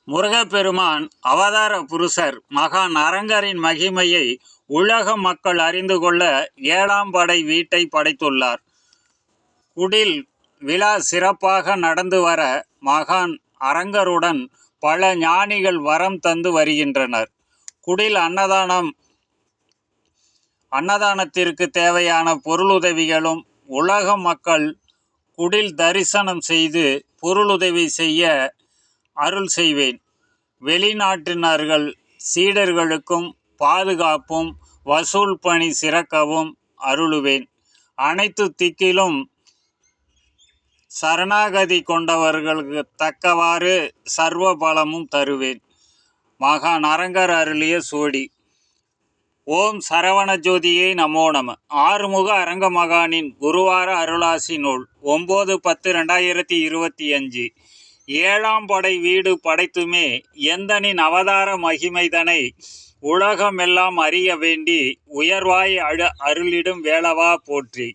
முருகப்பெருமான் அவதார புருஷர் மகான் அரங்கரின் மகிமையை உலக மக்கள் அறிந்து கொள்ள 7ஆம் படை வீட்டை படைத்துள்ளார். குடில் விழா சிறப்பாக நடந்து வர மகான் அரங்கருடன் பல ஞானிகள் வரம் தந்து வருகின்றனர். குடில் அன்னதானத்திற்கு தேவையான பொருளுதவிகளும் உலக மக்கள் குடில் தரிசனம் செய்து பொருளுதவி செய்ய அருள் செய்வேன். வெளிநாட்டினர்கள் சீடர்களுக்கும் பாதுகாப்பும் வசூல் பணி சிறக்கவும் அருளுவேன். அனைத்து திக்கிலும் சரணாகதி கொண்டவர்களுக்கு தக்கவாறு சர்வ பலமும் தருவேன். மகான் அரங்கர் அருளிய சோடி. ஓம் சரவண ஜோதியே நமோ நம. ஆறுமுக அரங்க மகானின் குருவார அருளாசி நூல் 9/10/2025. 7ஆம் படை வீடு படைத்துமே எந்தனின் அவதார மகிமைதனை உலகமெல்லாம் அறிய வேண்டி உயர்வாய் அருளிடும் வேளவா போற்றி.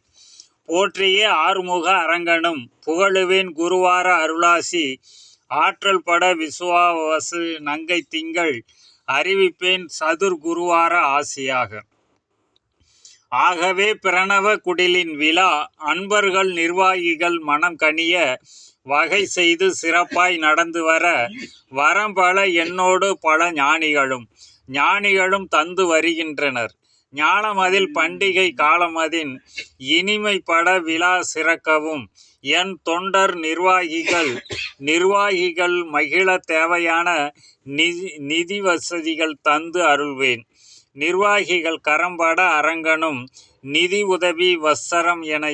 போற்றியே ஆறுமுக அரங்கனும் புகழுவேன் குருவார அருளாசி ஆற்றல் பட விசுவாவசு நங்கை திங்கள் அறிவிப்பேன் சதுர் குருவார ஆசியாக. ஆகவே பிரணவ குடிலின் விழா அன்பர்கள் நிர்வாகிகள் மனம் கனிய வகை செய்து சிறப்பாய் நடந்து வர வரம்பல என்னோடு பல ஞானிகளும் தந்து வருகின்றனர். ஞானமதில் பண்டிகை காலமதின் இனிமைப்பட விழா சிறக்கவும் என் தொண்டர் நிர்வாகிகள் மகிழ தேவையான நிதி வசதிகள் தந்து அருள்வேன். நிர்வாகிகள் கரம்பட அரங்கனும் நிதி உதவி வஸ்திரம் என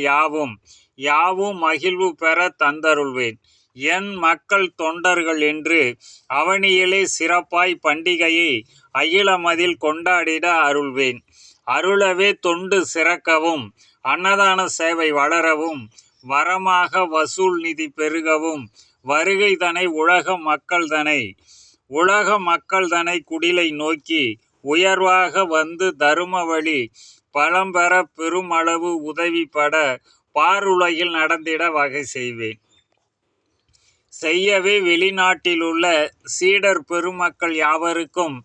யாவும் மகிழ்வு பெற தந்தருள்வேன். என் மக்கள் தொண்டர்கள் என்று அவனியிலே சிறப்பாய் பண்டிகையை அகிலமதில் கொண்டாடிட அருள்வேன். அருளவே தொண்டு சிறக்கவும் அன்னதான சேவை வளரவும் வரமாக வசூல் நிதி பெருகவும் வருகை தனை உலக மக்கள் தனை குடிலை நோக்கி உயர்வாக வந்து தரும வழி பழம்பெற பெருமளவு உதவிப்பட பாருலகில் நடந்திட வகை செய்வேன். செய்யவே வெளிநாட்டிலுள்ள சீடர் பெருமக்கள் யாவருக்கும்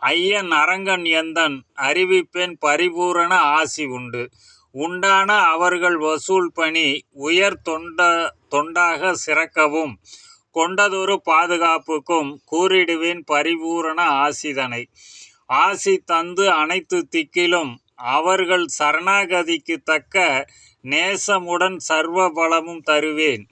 ஐயன் அரங்கன் எந்தன் அறிவிப்பேன் பரிபூரண ஆசி உண்டான அவர்கள் வசூல் பணி உயர் தொண்டாக சிறக்கவும் கொண்டதொரு பாதுகாப்புக்கும் கூறிடுவேன் பரிபூரண ஆசிதனை. ஆசி தந்து அனைத்து திக்கிலும் அவர்கள் சரணாகதிக்கு தக்க நேசமுடன் சர்வ பலமும் தருவேன்.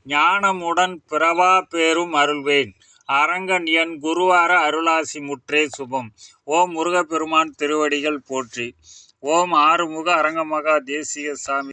ஞானமுடன் பிறவா பேரும் அருள்வேன். அரங்கன் என் குருவார அருளாசி முற்றே சுபம். ஓம் முருகப்பெருமான் திருவடிகள் போற்றி. ஓம் ஆறுமுக அரங்கமகா தேசிய சாமி.